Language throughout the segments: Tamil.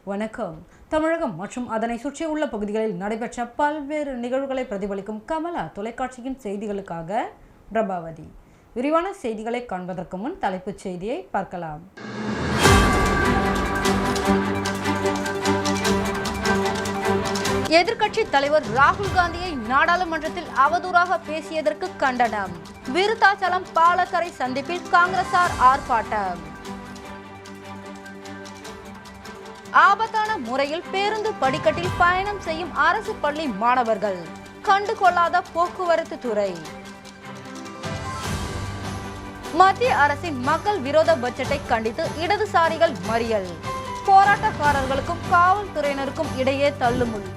வணக்கம். தமிழகம் மற்றும் அதனை சுற்றியுள்ள பகுதிகளில் நடைபெற்ற பல்வேறு நிகழ்வுகளை பிரதிபலிக்கும் கமலா தொலைக்காட்சியின் செய்திகளுக்காக பிரபாவதி. விரிவான செய்திகளை காண்பதற்கு முன் தலைப்புச் செய்தியை பார்க்கலாம். எதிர்க்கட்சி தலைவர் ராகுல் காந்தியை நாடாளுமன்றத்தில் அவதூறாக பேசியதற்கு கண்டனம். விருத்தாச்சலம் பாலக்கரை சந்திப்பில் காங்கிரசார் ஆர்ப்பாட்டம். ஆபத்தான முறையில் பேருந்து படிக்கட்டில் பயணம் செய்யும் அரசு பள்ளி மாணவர்கள் கண்டுகொள்ளாத போக்குவரத்து துறை. மத்திய அரசின் மக்கள் விரோத பட்ஜெட்டை கண்டித்து இடதுசாரிகள் மறியல். போராட்டக்காரர்களுக்கும் காவல்துறையினருக்கும் இடையே தள்ளுமுள்.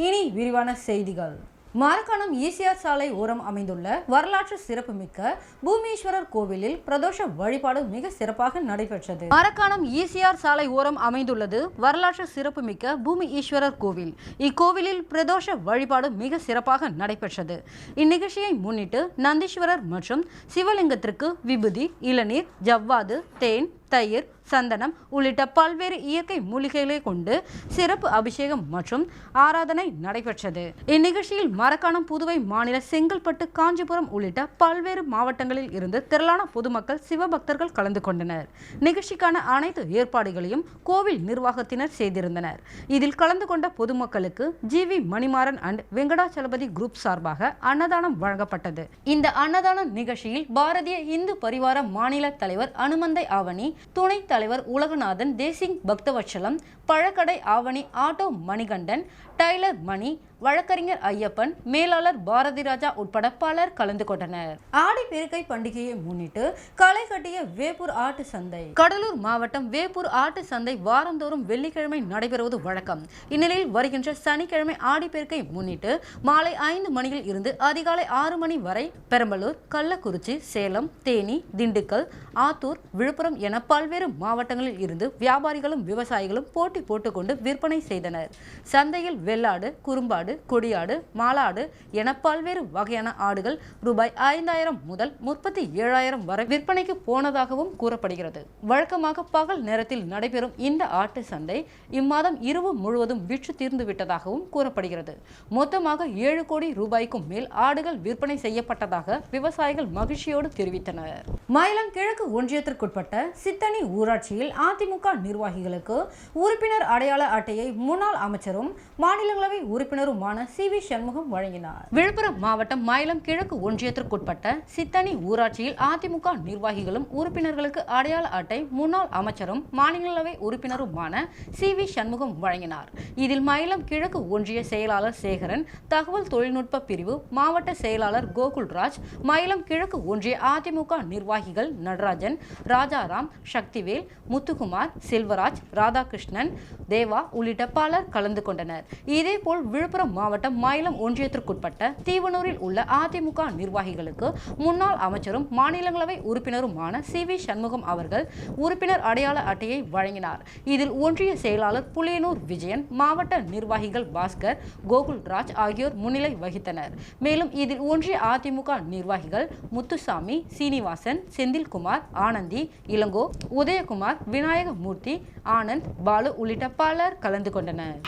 இனி விரிவான செய்திகள். மரக்காணம் ஈசிஆர் சாலை ஓரம் அமைந்துள்ள வரலாற்று சிறப்புமிக்க பூமீஸ்வரர் கோவிலில் பிரதோஷ வழிபாடு மிக சிறப்பாக நடைபெற்றது. மரக்காணம் ஈசிஆர் சாலை ஓரம் அமைந்துள்ளது வரலாற்று சிறப்புமிக்க பூமி ஈஸ்வரர் கோவில். இக்கோவிலில் பிரதோஷ வழிபாடு மிக சிறப்பாக நடைபெற்றது. இந்நிகழ்ச்சியை முன்னிட்டு நந்தீஸ்வரர் மற்றும் சிவலிங்கத்திற்கு விபூதி, இளநீர், ஜவ்வாது, தேன், தயிர், சந்தனம் உள்ளிட்ட பல்வேறு இயற்கை மூலிகைகளை கொண்டு சிறப்பு அபிஷேகம் மற்றும் ஆராதனை நடைபெற்றது. இந்நிகழ்ச்சியில் மரக்காணம், புதுவை மாநில, செங்கல்பட்டு, காஞ்சிபுரம் உள்ளிட்ட பல்வேறு மாவட்டங்களில் இருந்து திரளான பொதுமக்கள், சிவபக்தர்கள் கலந்து கொண்டனர். நிகழ்ச்சிக்கான அனைத்து ஏற்பாடுகளையும் கோவில் நிர்வாகத்தினர் செய்திருந்தனர். இதில் கலந்து கொண்ட பொதுமக்களுக்கு GV Manimaran and Venkatachalapathy group சார்பாக அன்னதானம் வழங்கப்பட்டது. இந்த அன்னதான நிகழ்ச்சியில் பாரதிய இந்து பரிவார மாநில தலைவர் அனுமந்தை ஆவணி, துணைத் தலைவர் உலகநாதன், தேசிங் பக்தவச்சலம், பழக்கடை ஆவணி ஆட்டோ மணிகண்டன், டைலர் மணி, வழக்கறிஞர் ஐயப்பன், மேலாளர் பாரதி ராஜா உட்பட பலர் கலந்து கொண்டனர். ஆடி பெருக்கை பண்டிகையை முன்னிட்டு களை கட்டிய வேப்பூர் ஆட்டு சந்தை. கடலூர் மாவட்டம் வேப்பூர் ஆட்டு சந்தை வாரந்தோறும் வெள்ளிக்கிழமை நடைபெறுவது வழக்கம். இந்நிலையில் வருகின்ற சனிக்கிழமை ஆடி பெருக்கை முன்னிட்டு மாலை 5 மணியில் இருந்து அதிகாலை 6 மணி வரை பெரம்பலூர், கள்ளக்குறிச்சி, சேலம், தேனி, திண்டுக்கல், ஆத்தூர், விழுப்புரம் என பல்வேறு மாவட்டங்களில் இருந்து வியாபாரிகளும் விவசாயிகளும் போட்டி போட்டுக்கொண்டு விற்பனை செய்தனர். சந்தையில் வெள்ளாடு, குறும்பாடு, கொடியாடு, மாலாடு என பல்வேறு வகையான ஆடுகள் ரூபாய் 5,000 முதல் 37,000 வரை விற்பனைக்கு போனதாகவும் கூறப்படுகிறது. வழக்கமாக பகல் நேரத்தில் நடைபெறும் இந்த ஆட்டு சந்தை இம்மாதம் இரவு முழுவதும் விற்று தீர்ந்து விட்டதாகவும் கூறப்படுகிறது. மொத்தமாக 7 கோடி ரூபாய்க்கும் மேல் ஆடுகள் விற்பனை செய்யப்பட்டதாக விவசாயிகள் மகிழ்ச்சியோடு தெரிவித்தனர். மயிலம் கிழக்கு ஒன்றியத்திற்குட்பட்ட சித்தனி ஊராட்சியில் அதிமுக நிர்வாகிகளுக்கு உறுப்பினர் அடையாள அட்டையை முன்னாள் அமைச்சரும் மாநிலங்களவை உறுப்பினருமான சி.வி. சண்முகம் வழங்கினார். விழுப்புரம் மாவட்டம் மயிலம் கிழக்கு ஒன்றியத்திற்குட்பட்ட சித்தனி ஊராட்சியில் அதிமுக நிர்வாகிகளும் உறுப்பினர்களுக்கு அடையாள அட்டை முன்னாள் அமைச்சரும் மாநிலங்களவை உறுப்பினருமான சி.வி. சண்முகம் வழங்கினார். இதில் மயிலம் கிழக்கு ஒன்றிய செயலாளர் சேகரன், தகவல் தொழில்நுட்ப பிரிவு மாவட்ட செயலாளர் கோகுல்ராஜ், மயிலம் கிழக்கு ஒன்றிய அதிமுக நிர்வாகிகள் நடராஜன், ராஜாராம், சக்திவேல், முத்துக்குமார், செல்வராஜ், ராதாகிருஷ்ணன், தேவா உள்ளிட்ட பலர் கலந்து கொண்டனர். இதேபோல் விழுப்புரம் மாவட்டம் மயிலம் ஒன்றியத்திற்குட்பட்ட தீவனூரில் உள்ள அதிமுக நிர்வாகிகளுக்கு முன்னாள் அமைச்சரும் மாநிலங்களவை உறுப்பினருமான சி.வி. சண்முகம் அவர்கள் உறுப்பினர் அடையாள அட்டையை வழங்கினார். இதில் ஒன்றிய செயலாளர் புலியனூர் விஜயன், மாவட்ட நிர்வாகிகள் பாஸ்கர், கோகுல்ராஜ் ஆகியோர் முன்னிலை வகித்தனர். மேலும் இதில் ஒன்றிய அதிமுக நிர்வாகிகள் முத்துசாமி, சீனிவாசன், செந்தில்குமார், ஆனந்தி, இளங்கோ, உதயகுமார், விநாயகமூர்த்தி, ஆனந்த், பாலு உள்ளிட்ட பலர் கலந்து கொண்டனர்.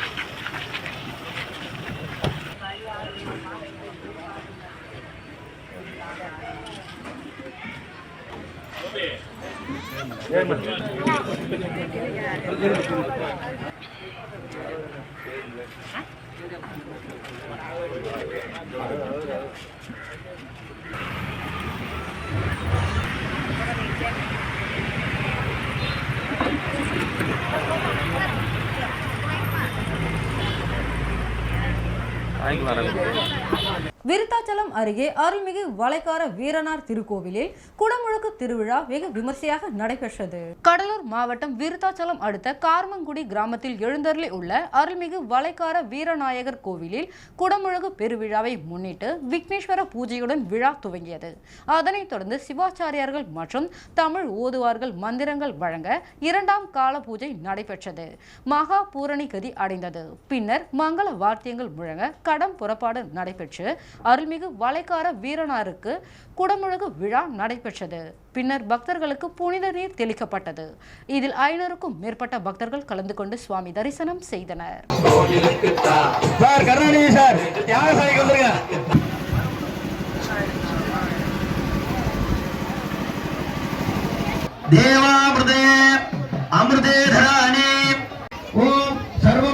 விருத்தாச்சலம் அருகே அருள்மிகு வளைக்கார வீரனார் திருக்கோவிலில் குடமுழுக்கு திருவிழா வெகு விமர்சையாக நடைபெற்றது. கடலூர் மாவட்டம் விருத்தாச்சலம் அடுத்த கார்மங்குடி கிராமத்தில் எழுந்தருளி உள்ள அருள்மிகு வளைக்கார வீரநாயகர் கோவிலில் குடமுழுக்கு பெருவிழாவை முன்னிட்டு விக்னேஸ்வர பூஜையுடன் விழா துவங்கியது. அதனைத் தொடர்ந்து சிவாச்சாரியார்கள் மற்றும் தமிழ் ஓதுவார்கள் மந்திரங்கள் வழங்க 2ஆம் கால பூஜை நடைபெற்றது. மகா பூரணி கதி அடைந்தது. பின்னர் மங்கள வாத்தியங்கள் முழங்க கடம் புறப்பாடு நடைபெற்று அருள்மிகு வளைக்கார வீரனாருக்கு குடமுழுக்கு விழா நடைபெற்றது. பின்னர் பக்தர்களுக்கு புனித நீர் தெளிக்கப்பட்டது. இதில் 500க்கும் மேற்பட்ட பக்தர்கள் கலந்து கொண்டு சுவாமி தரிசனம் செய்தனர். தேவாமிர்தே அமிர்தே தராணி ஓம் சர்வ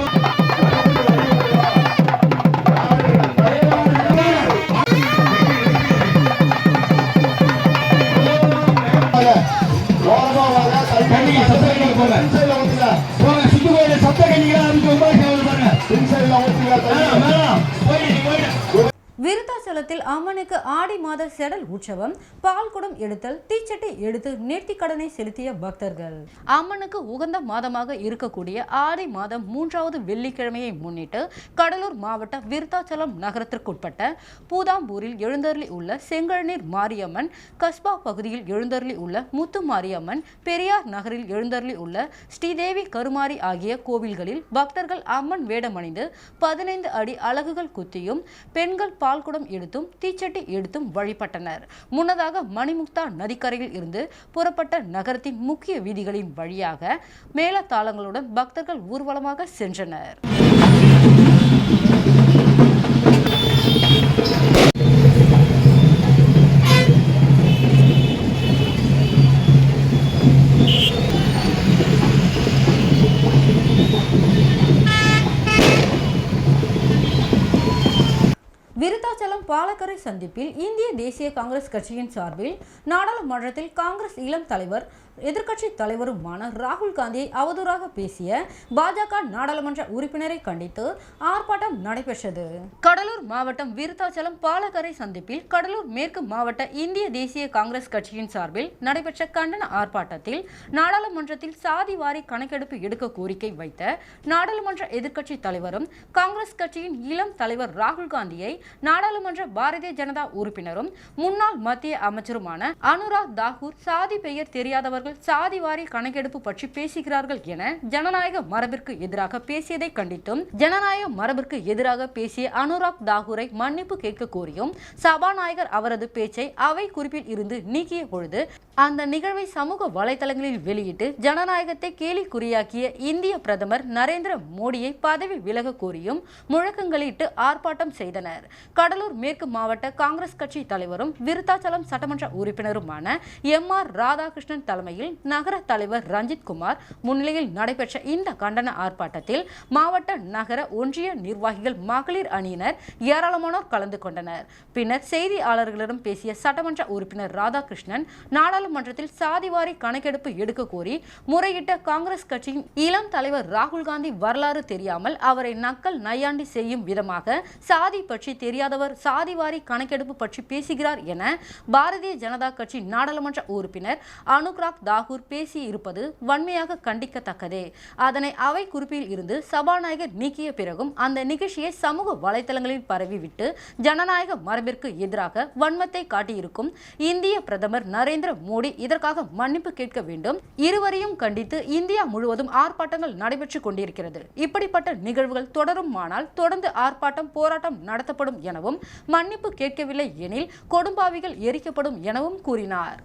விருத்தாச்சலத்தில் அம்மனுக்கு ஆடி மாத செடல் உற்சவம், பால்குடம் எடுத்தல், தீச்சட்டி எடுத்து நேர்த்திக்கடனை செலுத்திய பக்தர்கள். அம்மனுக்கு உகந்த மாதமாக இருக்கக்கூடிய ஆடி மாதம் 3வது வெள்ளிக்கிழமையை முன்னிட்டு கடலூர் மாவட்ட விருத்தாச்சலம் நகரத்திற்குட்பட்ட பூதாம்பூரில் எழுந்தருளி உள்ள செங்கழநீர் மாரியம்மன், கஸ்பா பகுதியில் எழுந்தருளி உள்ள முத்து மாரியம்மன், பெரியார் நகரில் எழுந்தருளி உள்ள ஸ்ரீதேவி கருமாரி ஆகிய கோவில்களில் பக்தர்கள் அம்மன் வேடமணிந்து 15 அடி அலகுகள் குத்தியும் பெண்கள் பால்குடம் எடுத்தும் தீச்சட்டி எடுத்தும் வழிபட்டனர். முன்னதாக மணிமுக்தா நதிக்கரையில் இருந்து புறப்பட்ட நகரத்தின் முக்கிய வீதிகளின் வழியாக மேளதாளங்களுடன் பக்தர்கள் ஊர்வலமாக சென்றனர். விருத்தாச்சலம் பாலக்கரை சந்திப்பில் இந்திய தேசிய காங்கிரஸ் கட்சியின் சார்பில் நாடாளுமன்றத்தில் காங்கிரஸ் இளம் தலைவர் எதிர்க்கட்சி தலைவருமான ராகுல் காந்தியை அவதூறாக பேசிய பாஜக நாடாளுமன்ற உறுப்பினரை கண்டித்து ஆர்ப்பாட்டம் நடைபெற்றது. கடலூர் மாவட்டம் விருத்தாச்சலம் பாலக்கரை சந்திப்பில் கடலூர் மேற்கு மாவட்ட இந்திய தேசிய காங்கிரஸ் கட்சியின் சார்பில் நடைபெற்ற கண்டன ஆர்ப்பாட்டத்தில் நாடாளுமன்றத்தில் சாதிவாரி கணக்கெடுப்பு எடுக்க கோரிக்கை வைத்த நாடாளுமன்ற எதிர்க்கட்சி தலைவரும் காங்கிரஸ் கட்சியின் இளம் தலைவர் ராகுல் காந்தியை நாடாளுமன்ற பாரதிய ஜனதா உறுப்பினரும் முன்னாள் மத்திய அமைச்சருமான அனுராக் தாக்கூர் சாதி பெயர் தெரியாதவர்கள் சாதிவாரி கணக்கெடுப்பு பற்றி பேசுகிறார்கள் என ஜனநாயக மரபிற்கு எதிராக பேசியதை கண்டித்தும் ஜனநாயக மரபிற்கு எதிராக பேசிய அனுராக் தாக்கூரை மன்னிப்பு கேட்க கோரியும் சபாநாயகர் அவரது பேச்சை அவை குறிப்பில் இருந்து நீக்கிய பொழுது அந்த நிகழ்வை சமூக வலைதளங்களில் வெளியிட்டு ஜனநாயகத்தை கேலிக்குறியாக்கிய இந்திய பிரதமர் நரேந்திர மோடியை பதவி விலக கோரியும் முழக்கங்களிட்டு ஆர்ப்பாட்டம் செய்தனர். கடலூர் மேற்கு மாவட்ட காங்கிரஸ் கட்சி தலைவரும் விருத்தாச்சலம் சட்டமன்ற உறுப்பினருமான எம்.ஆர். ராதாகிருஷ்ணன் தலைமையில் நகர தலைவர் ரஞ்சித் குமார் முன்னிலையில் நடைபெற்ற இந்த கண்டன ஆர்ப்பாட்டத்தில் மாவட்ட நகர ஒன்றிய நிர்வாகிகள் மகளிர் அணியினர் ஏராளமானோர் கலந்து கொண்டனர். பின்னர் செய்தியாளர்களிடம் பேசிய சட்டமன்ற உறுப்பினர் ராதாகிருஷ்ணன் நாடாளுமன்றத்தில் சாதிவாரி கணக்கெடுப்பு எடுக்க கோரி முறையிட்ட காங்கிரஸ் கட்சியின் இளம் தலைவர் ராகுல் காந்தி வரலாறு தெரியாமல் அவரை நக்கல் நையாண்டி செய்யும் விதமாக சாதி பற்றி தெரியாதவர் சாதிவாரி கணக்கெடுப்பு பற்றி பேசுகிறார் என பாரதிய ஜனதா கட்சி நாடாளுமன்ற உறுப்பினர் அனுராக் தாக்கூர் பேசி இருப்பது வன்மையாக கண்டிக்கத்தக்கதே. அதனை அவை குறிப்பில் இருந்து சபாநாயகர் நீக்கிய பிறகும் அந்த நிகழ்ச்சியை சமூக வலைதளங்களில் பரவிவிட்டு ஜனநாயக மரபிற்கு எதிராக வன்மத்தை காட்டியிருக்கும் இந்திய பிரதமர் நரேந்திர மோடி இதற்காக மன்னிப்பு கேட்க வேண்டும். இருவரையும் கண்டித்து இந்தியா முழுவதும் ஆர்ப்பாட்டங்கள் நடைபெற்றுக் கொண்டிருக்கிறது. இப்படிப்பட்ட நிகழ்வுகள் தொடருமானால் தொடர்ந்து ஆர்ப்பாட்டம் போராட்டம் நடத்தப்படும் எனவும் மன்னிப்பு கேட்கவில்லை எனில் கொடும்பாவிகள் எரிக்கப்படும் எனவும் கூறினார்.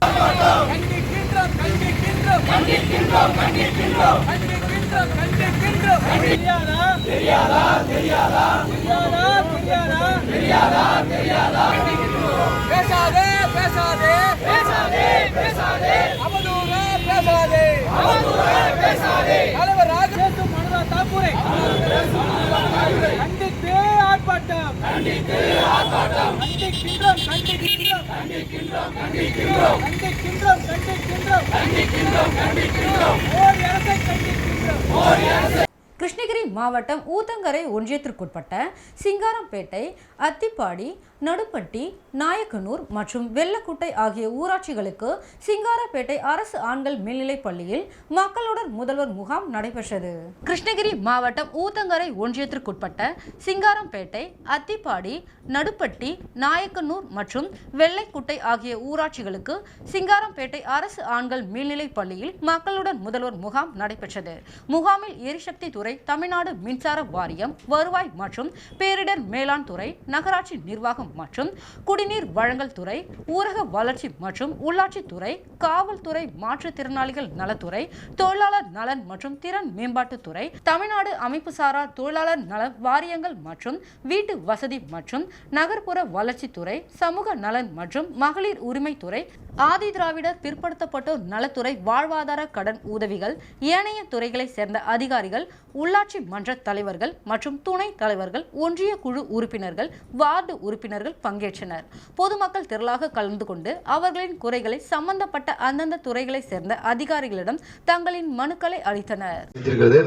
கிருஷ்ணகிரி மாவட்டம் ஊத்தங்கரை ஒன்றியத்திற்குட்பட்ட சிங்காரம்பேட்டை, அத்திப்பாடி, நடுப்பட்டி, நாயக்கனூர் மற்றும் வெள்ளக்குட்டை ஆகிய ஊராட்சிகளுக்கு சிங்காரப்பேட்டை அரசு ஆண்கள் மேல்நிலைப் பள்ளியில் மக்களுடன் முதல்வர் முகாம் நடைபெற்றது. கிருஷ்ணகிரி மாவட்டம் ஊத்தங்கரை ஒன்றியத்திற்குட்பட்ட சிங்காரம்பேட்டை, அத்திப்பாடி, நடுப்பட்டி, நாயக்கனூர் மற்றும் வெள்ளைக்குட்டை ஆகிய ஊராட்சிகளுக்கு சிங்காரம்பேட்டை அரசு ஆண்கள் மேல்நிலைப் பள்ளியில் மக்களுடன் முதல்வர் முகாம் நடைபெற்றது. முகாமில் எரிசக்தி துறை, தமிழ்நாடு மின்சார வாரியம், வருவாய் மற்றும் பேரிடர் மேலாண் துறை, நகராட்சி நிர்வாகம் மற்றும் குடிநீர் வழங்கல் துறை, ஊரக வளர்ச்சி மற்றும் உள்ளாட்சித்துறை, காவல்துறை, மாற்றுத்திறனாளிகள் நலத்துறை, தொழிலாளர் நலன் மற்றும் திறன் மேம்பாட்டுத்துறை, தமிழ்நாடு அமைப்புசாரா தொழிலாளர் நல வாரியங்கள் மற்றும் வீட்டு வசதி மற்றும் நகர்ப்புற வளர்ச்சித்துறை, சமூக நலன் மற்றும் மகளிர் உரிமைத்துறை, ஆதி திராவிடர் பிற்படுத்தப்பட்டோர் நலத்துறை, வாழ்வாதார கடன் உதவிகள், ஏனைய துறைகளை சேர்ந்த அதிகாரிகள், உள்ளாட்சி மன்ற தலைவர்கள் மற்றும் துணை தலைவர்கள், ஒன்றிய குழு உறுப்பினர்கள், வார்டு உறுப்பினர்கள் பங்கேற்றனர். பொதுமக்கள் திரளாக கலந்து கொண்டு அவர்களின் குறைகளை சம்பந்தப்பட்ட அந்தந்த துறைகளை சேர்ந்த அதிகாரிகளிடம் தங்களின் மனுக்களை அளித்தனர்.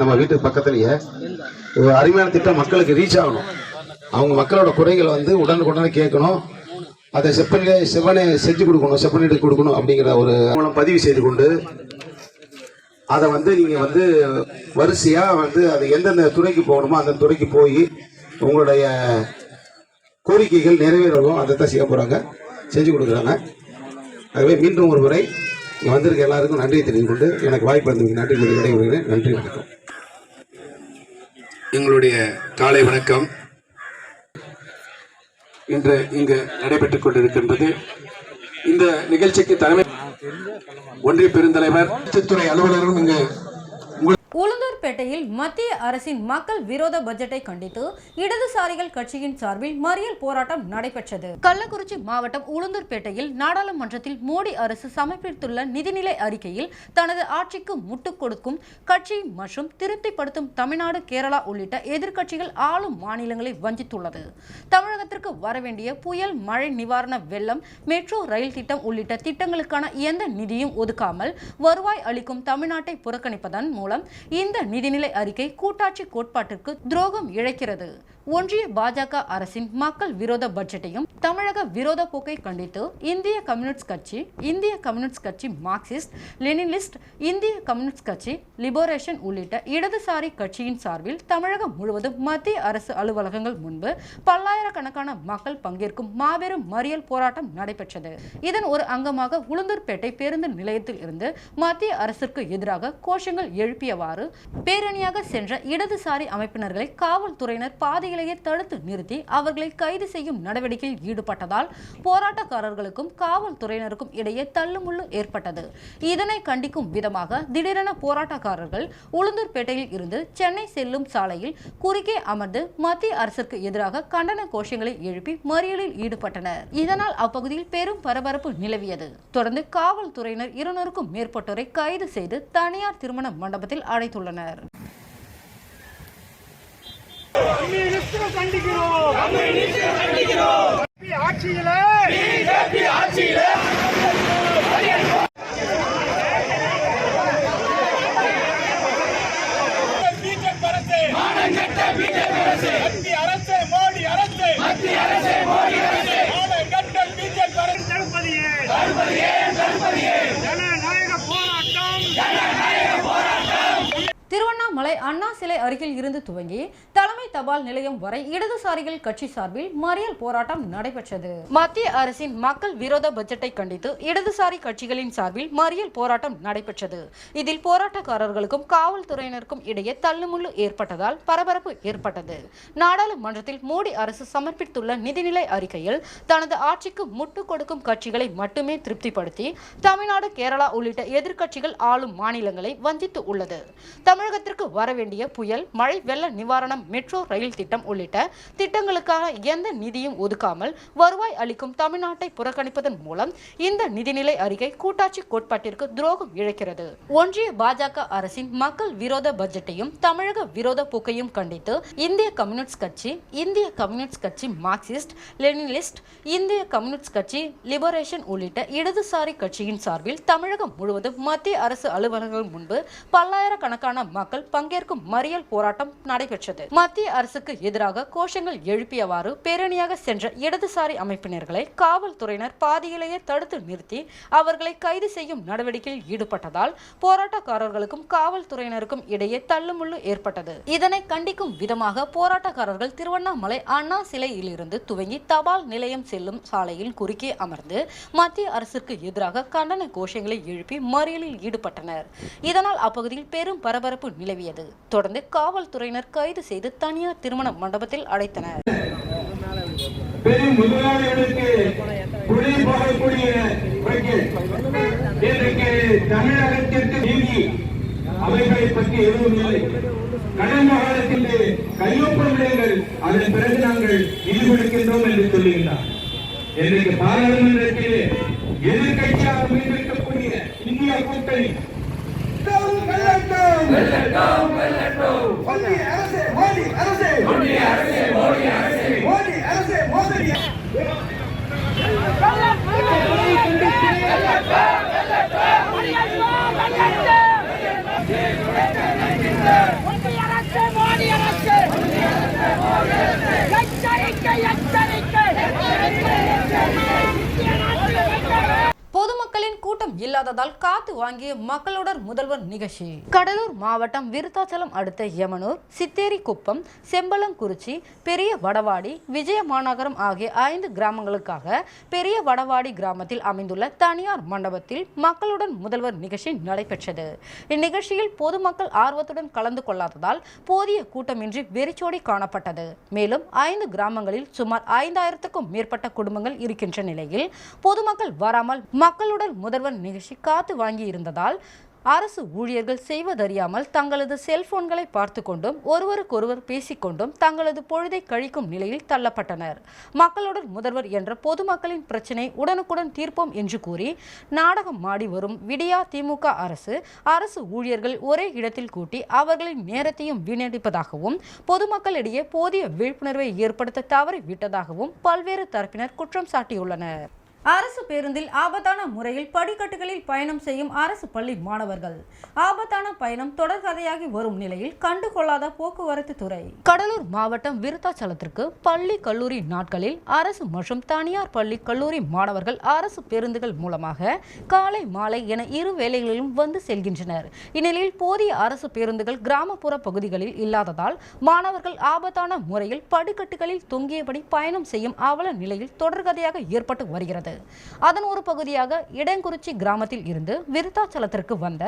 நம்ம வீட்டுக்கு பக்கத்திலேயே ஒரு அருமையான திட்டம் மக்களுக்கு ரீச் ஆகணும். அவங்க மக்களோட குறைகளை உடனுக்குடனே கேட்கணும், அதை செப்பனே செஞ்சு கொடுக்கணும், செப்பனிட்டு கொடுக்கணும் அப்படிங்கிற ஒரு மூலம் பதிவு செய்து கொண்டு அதை நீங்க வரிசையா அது எந்தெந்த துறைக்கு போகணுமோ அந்த துறைக்கு போய் உங்களுடைய கோரிக்கைகள் நிறைவேறவும் அதை தான் செய்ய போறாங்க, செஞ்சு கொடுக்குறாங்க. ஆகவே மீண்டும் ஒரு முறை வந்திருக்க எல்லாருக்கும் நன்றி தெரிவித்துக் கொண்டு எனக்கு வாய்ப்பு இருந்ததுக்கு நன்றி விடைபெறுகிறேன். நன்றி, வணக்கம். எங்களுடைய காலை வணக்கம். இன்று இங்கு நடைபெற்றுக் கொண்டிருக்கின்றது. இந்த நிகழ்ச்சிக்கு தலைமை ஒன்றிய பெருந்தலைவர், துறை அலுவலரும் இங்கு உளுந்தூர்பேட்டையில் மத்திய அரசின் மக்கள் விரோத பட்ஜெட்டை கண்டித்து இடதுசாரிகள் கட்சியின் சார்பில் மறியல் போராட்டம் நடைபெற்றது. கள்ளக்குறிச்சி மாவட்டம் உளுந்தூர்பேட்டையில் நாடாளுமன்றத்தில் மோடி அரசு சமர்ப்பித்துள்ள நிதிநிலை அறிக்கையில் தனது ஆட்சிக்கு முட்டுக் கொடுக்கும் கட்சி மற்றும் திருப்திப்படுத்தும் தமிழ்நாடு, கேரளா உள்ளிட்ட எதிர்க்கட்சிகள் ஆளும் மாநிலங்களை வஞ்சித்துள்ளது. தமிழகத்திற்கு வரவேண்டிய புயல், மழை நிவாரண, வெள்ளம், மெட்ரோ ரயில் திட்டம் உள்ளிட்ட திட்டங்களுக்கான எந்த நிதியும் ஒதுக்காமல் வருவாய் அளிக்கும் தமிழ்நாட்டை புறக்கணிப்பதன் மூலம் இந்த நிதிநிலை அறிக்கை கூட்டாட்சி கோட்பாட்டிற்கு துரோகம் இழைக்கிறது. ஒன்றிய பாஜக அரசின் மக்கள் விரோத பட்ஜெட்டையும் தமிழக விரோத போக்கை கண்டித்து இந்திய கம்யூனிஸ்ட் கட்சி, மார்க்சிஸ்ட் லெனினிஸ்ட், இந்திய கம்யூனிஸ்ட் கட்சி, லிபரேஷன் உள்ளிட்ட இடதுசாரி கட்சியின் சார்பில் தமிழகம் முழுவதும் மத்திய அரசு அலுவலகங்கள் முன்பு பல்லாயிரக்கணக்கான மக்கள் பங்கேற்கும் மாபெரும் மறியல் போராட்டம் நடைபெற்றது. இதன் ஒரு அங்கமாக உளுந்தூர்பேட்டை பேருந்து நிலையத்தில் இருந்து மத்திய அரசிற்கு எதிராக கோஷங்கள் எழுப்பியவாறு பேரணியாக சென்ற இடதுசாரி அமைப்பினர்களை காவல்துறையினர் பாதையிலேயே தடுத்து நிறுத்தி அவர்களை கைது செய்யும் நடவடிக்கையில் ஈடுபட்டதால் போராட்டக்காரர்களுக்கும் காவல்துறையினருக்கும் இடையே தள்ளுமுள்ளு ஏற்பட்டது. இதனை கண்டிக்கும் விதமாக திடீரென போராட்டக்காரர்கள் உளுந்தூர்பேட்டையில் இருந்து சென்னை செல்லும் சாலையில் குறுக்கே அமர்ந்து மத்திய அரசிற்கு எதிராக கண்டன கோஷங்களை எழுப்பி மறியலில் ஈடுபட்டனர். இதனால் அப்பகுதியில் பெரும் பரபரப்பு நிலவியது. தொடர்ந்து காவல்துறையினர் 200க்கும் மேற்பட்டோரை கைது செய்து தனியார் திருமண மண்டபத்தில் அடைத்துள்ளனர். திருவண்ணாமலை அண்ணா சிலை அருகில் இருந்து துவங்கி தலைமை தபால் நிலையம் வரை இடதுசாரிகள் கட்சி சார்பில் மறியல் போராட்டம் நடைபெற்றது. மத்திய அரசின் மக்கள் விரோத பட்ஜெட்டை கண்டித்து இடதுசாரி கட்சிகளின் சார்பில் மறியல் போராட்டம் நடைபெற்றது. இதில் போராட்டக்காரர்களுக்கும் காவல்துறையினருக்கும் இடையே தள்ளுமுள்ளு ஏற்பட்டதால் பரபரப்பு ஏற்பட்டது. நாடாளுமன்றத்தில் மோடி அரசு சமர்ப்பித்துள்ள நிதிநிலை அறிக்கையில் தனது ஆட்சிக்கு முட்டுக் கொடுக்கும் கட்சிகளை மட்டுமே திருப்திப்படுத்தி தமிழ்நாடு, கேரளா உள்ளிட்ட எதிர்க்கட்சிகள் ஆளும் மாநிலங்களை வஞ்சித்து உள்ளது. தமிழகத்திற்கு வரவேண்டிய புயல், மழை, வெள்ள நிவாரணம், மெட்ரோ ரயில் திட்டம் உள்ளிட்ட திட்டங்களுக்கான எந்த நிதியும் ஒதுக்காமல் வருவாய் அளிக்கும் தமிழ்நாட்டை புறக்கணிப்பதன் மூலம் இந்த நிதிநிலை அறிக்கை கூட்டாட்சி கோட்பாட்டிற்கு துரோகம் இழைக்கிறது. ஒன்றிய பாஜக அரசின் மக்கள் விரோத பட்ஜெட்டையும் தமிழக விரோத போக்கையும் கண்டித்து இந்திய கம்யூனிஸ்ட் கட்சி, மார்க்சிஸ்ட் லெனினிஸ்ட், இந்திய கம்யூனிஸ்ட் கட்சி, லிபரேஷன் உள்ளிட்ட இடதுசாரி கட்சியின் சார்பில் தமிழகம் முழுவதும் மத்திய அரசு அலுவலகங்கள் முன்பு பல்லாயிரக்கணக்கான மக்கள் பங்கேற்கும் மறியல் போராட்டம் நடைபெற்றது. மத்திய அரசுக்கு எதிராக கோஷங்கள் எழுப்பியவாறு பேரணியாக சென்ற இடதுசாரி அமைப்பினர்களை காவல்துறையினர் பாதியிலேயே தடுத்து நிறுத்தி அவர்களை கைது செய்யும் நடவடிக்கையில் ஈடுபட்டதால் போராட்டக்காரர்களுக்கும் காவல்துறையினருக்கும் இடையே தள்ளுமுள்ளு ஏற்பட்டது. இதனை கண்டிக்கும் விதமாக போராட்டக்காரர்கள் திருவண்ணாமலை அண்ணா சிலையிலிருந்து துவங்கி தபால் நிலையம் செல்லும் சாலையில் குறுக்கே அமர்ந்து மத்திய அரசுக்கு எதிராக கண்டன கோஷங்களை எழுப்பி மறியலில் ஈடுபட்டனர். இதனால் அப்பகுதியில் பெரும் பரபரப்பு நிலவியது. தொடர்ந்து காவல்துறையினர் கைது செய்து தனியார் திருமண மண்டபத்தில் அடைத்தனர். முதலாளிகளுக்கு குடி போகக்கூடிய இன்றைக்கு தமிழகத்திற்கு நீதி அவைகளை பற்றி எதுவும் இல்லை. கடந்த காலத்தில் கையொப்பமிடுங்கள், அதன் பிறகு நாங்கள் நிதி கொடுக்கின்றோம் என்று சொல்லுகிறார். இன்றைக்கு பாராளுமன்றத்திலே எதிர்கட்சியாக மீண்டிருக்கக்கூடிய இந்திய கூட்டணி பொதுமக்களின் கூட்டம் இல்லாததால் காத்து வாங்கிய மக்களுடன் முதல்வர் நிகழ்ச்சி. கடலூர் மாவட்டம் விருத்தாச்சலம் அடுத்த யமனூர், சித்தேரிக்குப்பம், செம்பலங்குறிச்சி, பெரிய வடவாடி, விஜய மாநகரம் ஆகிய 5 கிராமங்களுக்காக பெரிய வடவாடி கிராமத்தில் அமைந்துள்ள தனியார் மண்டபத்தில் மக்களுடன் முதல்வர் நிகழ்ச்சி நடைபெற்றது. இந்நிகழ்ச்சியில் பொதுமக்கள் ஆர்வத்துடன் கலந்து கொள்ளாததால் போதிய கூட்டமின்றி வெறிச்சோடி காணப்பட்டது. மேலும் 5 கிராமங்களில் சுமார் 5000க்கும் மேற்பட்ட குடும்பங்கள் இருக்கின்ற நிலையில் பொதுமக்கள் வராமல் மக்களுடன் முதல்வர் நிகழ்ச்சி காத்து வாங்கி இருந்ததால் அரசு ஊழியர்கள் செய்வதறியாமல் தங்களது செல்போன்களை பார்த்து கொண்டும் ஒருவருக்கொருவர் பேசிக்கொண்டும் தங்களது பொழுதை கழிக்கும் நிலையில் தள்ளப்பட்டனர். மக்களுடன் முதல்வர் என்ற பொதுமக்களின் பிரச்சினை உடனுக்குடன் தீர்ப்போம் என்று கூறி நாடகம் ஆடி வரும் விடியா திமுக அரசு ஊழியர்கள் ஒரே இடத்தில் கூட்டி அவர்களின் நேரத்தையும் வீணடிப்பதாகவும் பொதுமக்களிடையே போதிய விழிப்புணர்வை ஏற்படுத்த தவறிவிட்டதாகவும் பல்வேறு தரப்பினர் குற்றம் சாட்டியுள்ளனர். அரசு பேருந்தில் ஆபத்தான முறையில் படிக்கட்டுகளில் பயணம் செய்யும் அரசு பள்ளி மாணவர்கள். ஆபத்தான பயணம் தொடர்கதையாகி வரும் நிலையில் கண்டுகொள்ளாத போக்குவரத்து துறை. கடலூர் மாவட்டம் விருத்தாச்சலத்திற்கு பள்ளி கல்லூரி நாட்களில் அரசு மற்றும் தனியார் பள்ளி கல்லூரி மாணவர்கள் அரசு பேருந்துகள் மூலமாக காலை மாலை என 2 வேளைகளிலும் வந்து செல்கின்றனர். இந்நிலையில் போதிய அரசு பேருந்துகள் கிராமப்புற பகுதிகளில் இல்லாததால் மாணவர்கள் ஆபத்தான முறையில் படிக்கட்டுகளில் தொங்கியபடி பயணம் செய்யும் அவல நிலையில் தொடர்கதையாக ஏற்பட்டு வருகிறது. அதன் ஒரு பகுதியாக இடங்குறிச்சி கிராமத்தில் இருந்து விருத்தாச்சலத்திற்கு வந்த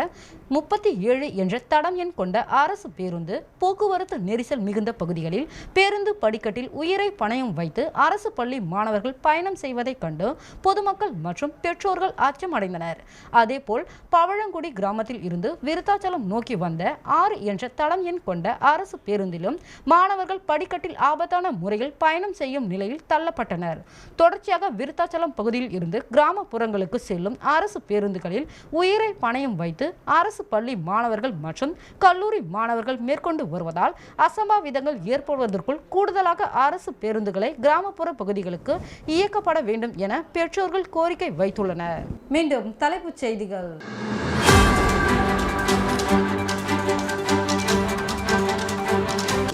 37 என்ற தடம் எண் கொண்ட அரசு பேருந்து போக்குவரத்து நெரிசல் மிகுந்த பகுதிகளில் பேருந்து படிக்கட்டில் உயிரை பணயம் வைத்து அரசு பள்ளி மாணவர்கள் பயணம் செய்வதை கண்டு பொதுமக்கள் மற்றும் பெற்றோர்கள் அச்சமடைந்தனர். அதேபோல் பவழங்குடி கிராமத்தில் இருந்து விருத்தாச்சலம் நோக்கி வந்த 6 என்ற தடம் எண் கொண்ட அரசு பேருந்திலும் மாணவர்கள் படிக்கட்டில் ஆபத்தான முறையில் பயணம் செய்யும் நிலையில் தள்ளப்பட்டனர். தொடர்ச்சியாக விருத்தாச்சலம் பகுதியில் இருந்து கிராமப்புறங்களுக்கு செல்லும் அரசு பேருந்துகளில் உயிரை பணயம் வைத்து அரசு பள்ளி மாணவர்கள் மற்றும் கல்லூரி மாணவர்கள் மேற்கொண்டு வருவதால் அசம்பாவிதங்கள் ஏற்படுவதற்குள் கூடுதலாக அரசு பேருந்துகளை கிராமப்புற பகுதிகளுக்கு இயக்கப்பட வேண்டும் என பெற்றோர்கள் கோரிக்கை வைத்துள்ளனர். மீண்டும் தலைப்புச் செய்திகள்.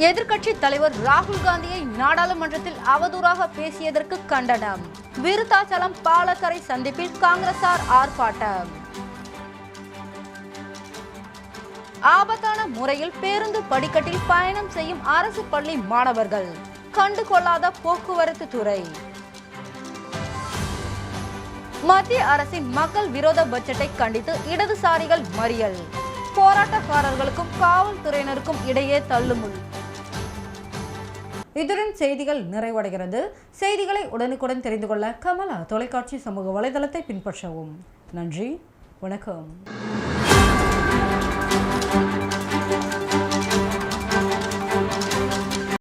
எதிர்க்கட்சி தலைவர் ராகுல் காந்தியை நாடாளுமன்றத்தில் அவதூறாக பேசியதற்கு கண்டனம். விருத்தாச்சலம் பாலக்கரை சந்திப்பில் காங்கிரசார் ஆர்ப்பாட்டம். ஆபத்தான முறையில் பேருந்து படிக்கட்டில் பயணம் செய்யும் அரசு பள்ளி மாணவர்கள். கண்டுகொள்ளாத போக்குவரத்து துறை. மத்திய அரசின் மக்கள் விரோத பட்ஜெட்டை கண்டித்து இடதுசாரிகள் மறியல். போராட்டக்காரர்களுக்கும் காவல்துறையினருக்கும் இடையே தள்ளுமுள். இதுடன் செய்திகள் நிறைவடைகிறது. செய்திகளை உடனுக்குடன் தெரிந்து கொள்ள கமலா தொலைக்காட்சி சமூக வலைதளத்தை பின்பற்றவும். நன்றி, வணக்கம்.